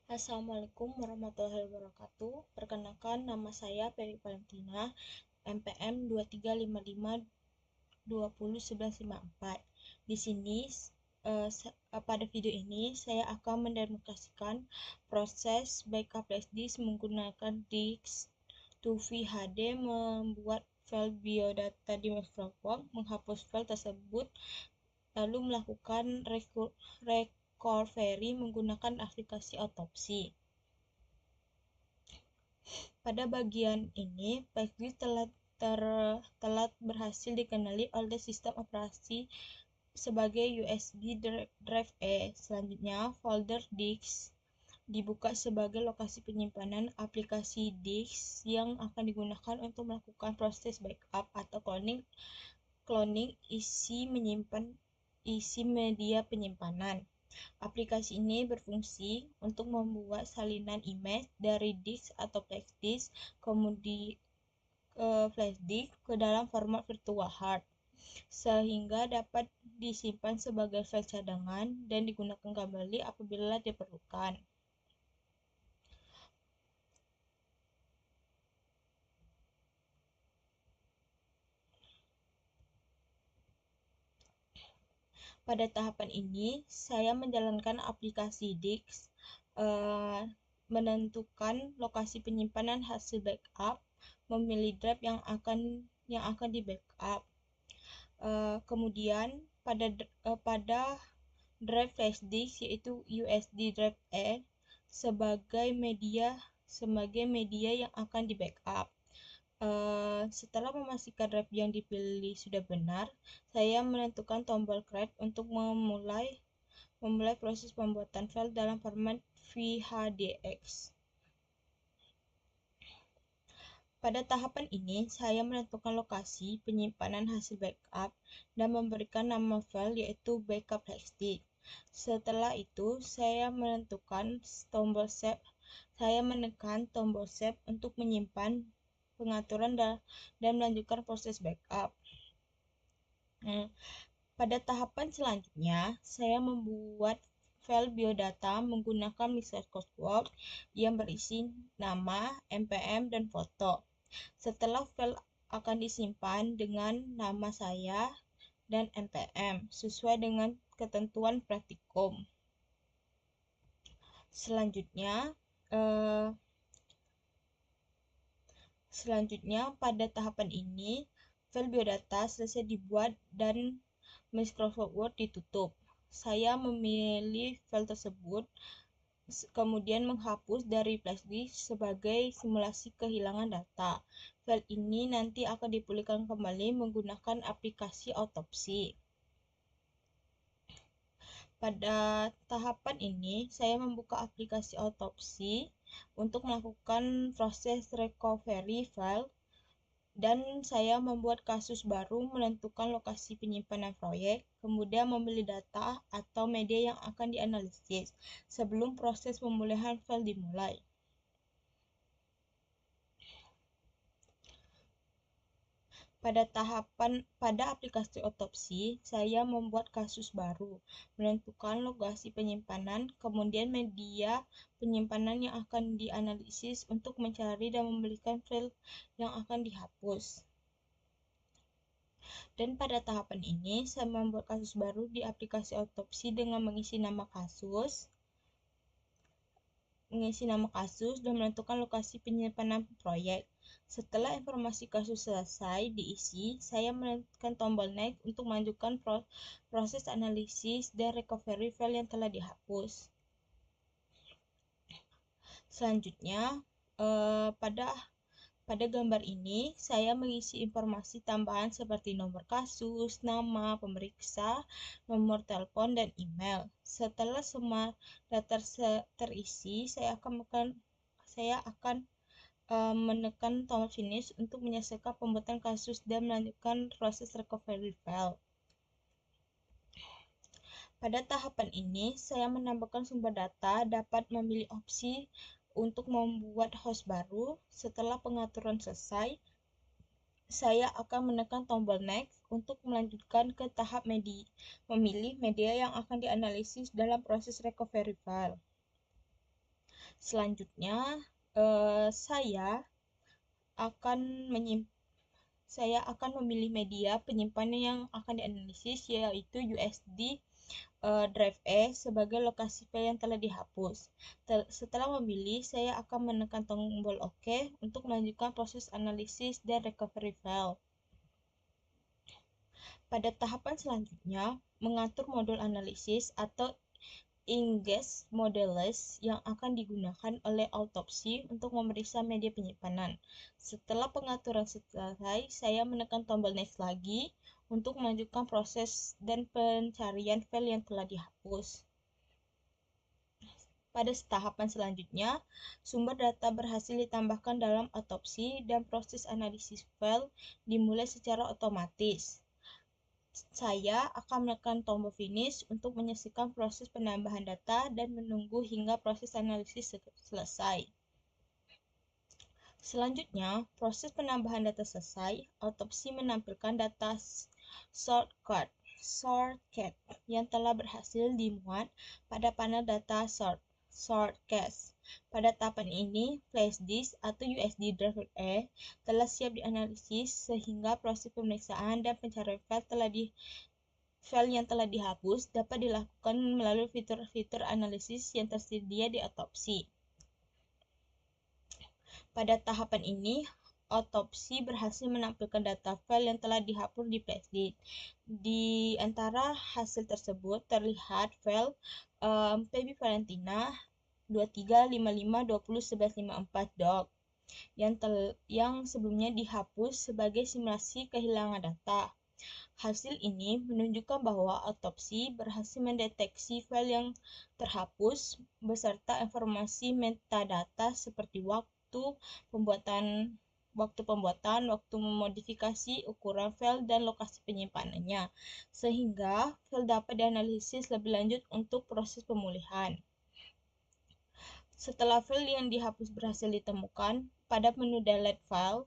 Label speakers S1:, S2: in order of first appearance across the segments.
S1: Assalamualaikum warahmatullahi wabarakatuh. Perkenalkan, nama saya Peri Valentina, NPM 2355201154. Di sini, pada video ini, saya akan mendemonstrasikan proses backup flash disk menggunakan disk 2V HD, membuat file biodata di Microsoft, menghapus file tersebut, lalu melakukan recovery menggunakan aplikasi otopsi. Pada bagian ini, flash telah berhasil dikenali oleh sistem operasi sebagai USB drive E. Selanjutnya, folder disk dibuka sebagai lokasi penyimpanan aplikasi disk yang akan digunakan untuk melakukan proses backup atau cloning isi media penyimpanan. Aplikasi ini berfungsi untuk membuat salinan image dari disk atau flash disk flash disk ke dalam format virtual hard, sehingga dapat disimpan sebagai file cadangan dan digunakan kembali apabila diperlukan. Pada tahapan ini, saya menjalankan aplikasi disk, menentukan lokasi penyimpanan hasil backup, memilih drive yang akan di backup. Kemudian pada drive flash disk, yaitu USB drive E, sebagai media yang akan di backup. Setelah memastikan drive yang dipilih sudah benar, saya menentukan tombol create untuk memulai proses pembuatan file dalam format VHDX. Pada tahapan ini, saya menentukan lokasi penyimpanan hasil backup dan memberikan nama file, yaitu backup flash disk. Setelah itu, saya menekan tombol save untuk menyimpan pengaturan dan melanjutkan proses backup. Pada tahapan selanjutnya, saya membuat file biodata menggunakan Microsoft Word yang berisi nama, NPM, dan foto. Setelah file akan disimpan dengan nama saya dan NPM sesuai dengan ketentuan praktikum. Selanjutnya, pada tahapan ini, file biodata selesai dibuat dan Microsoft Word ditutup. Saya memilih file tersebut, kemudian menghapus dari flash disk sebagai simulasi kehilangan data. File ini nanti akan dipulihkan kembali menggunakan aplikasi otopsi. Pada tahapan ini, saya membuka aplikasi otopsi untuk melakukan proses recovery file, dan saya membuat kasus baru, menentukan lokasi penyimpanan proyek, kemudian memilih data atau media yang akan dianalisis sebelum proses pemulihan file dimulai. Pada aplikasi otopsi, saya membuat kasus baru, menentukan lokasi penyimpanan, kemudian media penyimpanan yang akan dianalisis untuk mencari dan memulihkan file yang akan dihapus. Dan pada tahapan ini, saya membuat kasus baru di aplikasi otopsi dengan mengisi nama kasus dan menentukan lokasi penyimpanan proyek. Setelah informasi kasus selesai diisi, saya menekan tombol next untuk melanjutkan proses analisis dan recovery file yang telah dihapus. Selanjutnya, pada gambar ini, saya mengisi informasi tambahan seperti nomor kasus, nama pemeriksa, nomor telepon, dan email. Setelah semua data terisi, saya akan menekan tombol finish untuk menyelesaikan pembuatan kasus dan melanjutkan proses recovery file. Pada tahapan ini, saya menambahkan sumber data, dapat memilih opsi untuk membuat host baru. Setelah pengaturan selesai, saya akan menekan tombol next untuk melanjutkan ke tahap memilih media yang akan dianalisis dalam proses recovery file. Selanjutnya, saya akan memilih media penyimpanan yang akan dianalisis, yaitu USD drive E sebagai lokasi file yang telah dihapus. Setelah memilih, saya akan menekan tombol OK untuk melanjutkan proses analisis dan recovery file. Pada tahapan selanjutnya, mengatur modul analisis atau ingest modules yang akan digunakan oleh autopsi untuk memeriksa media penyimpanan. Setelah pengaturan selesai, saya menekan tombol next lagi untuk melanjutkan proses dan pencarian file yang telah dihapus. Pada tahapan selanjutnya, sumber data berhasil ditambahkan dalam autopsi dan proses analisis file dimulai secara otomatis. Saya akan menekan tombol finish untuk menyaksikan proses penambahan data dan menunggu hingga proses analisis selesai. Selanjutnya, proses penambahan data selesai, autopsi menampilkan data shortcut yang telah berhasil dimuat pada panel data shortcast. Pada tahapan ini, flash disk atau USD drive E telah siap dianalisis sehingga proses pemeriksaan dan pencarian file yang telah dihapus dapat dilakukan melalui fitur-fitur analisis yang tersedia di autopsi. Pada tahapan ini, autopsi berhasil menampilkan data file yang telah dihapus di flash disk. Di antara hasil tersebut terlihat file PB Valentina 2355201154.doc yang sebelumnya dihapus sebagai simulasi kehilangan data. Hasil ini menunjukkan bahwa autopsi berhasil mendeteksi file yang terhapus beserta informasi metadata seperti waktu pembuatan, waktu memodifikasi, ukuran file, dan lokasi penyimpanannya, sehingga file dapat dianalisis lebih lanjut untuk proses pemulihan. Setelah file yang dihapus berhasil ditemukan, pada menu Delete File,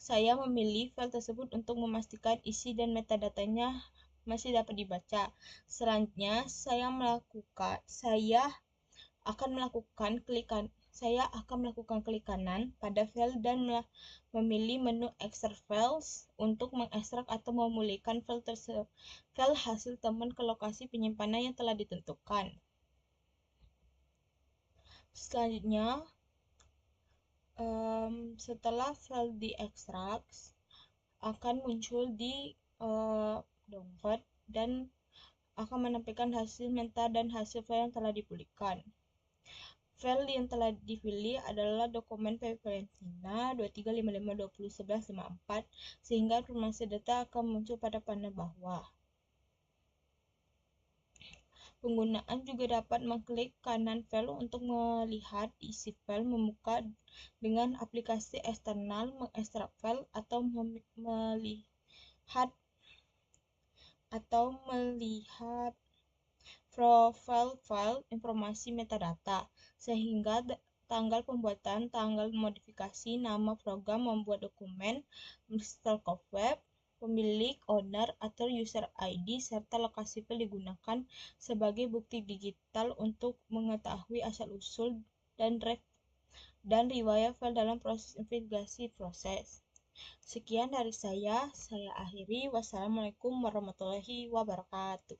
S1: saya memilih file tersebut untuk memastikan isi dan metadatanya masih dapat dibaca. Selanjutnya, saya akan melakukan klik kanan pada file dan memilih menu Extract Files untuk mengekstrak atau memulihkan file hasil temuan ke lokasi penyimpanan yang telah ditentukan. Selanjutnya, setelah file diekstrak, akan muncul di download dan akan menampilkan hasil meta dan hasil file yang telah dipulihkan. File yang telah dipilih adalah dokumen PB Valentina 2355201154 sehingga informasi data akan muncul pada panel bawah. Penggunaan juga dapat mengklik kanan file untuk melihat isi file, membuka dengan aplikasi eksternal, mengekstrak file, atau melihat profil file informasi metadata, sehingga tanggal pembuatan, tanggal modifikasi, nama program membuat dokumen, install web, pemilik, owner, atau user ID, serta lokasi file digunakan sebagai bukti digital untuk mengetahui asal-usul dan riwayat file dalam proses investigasi proses. Sekian dari saya akhiri. Wassalamualaikum warahmatullahi wabarakatuh.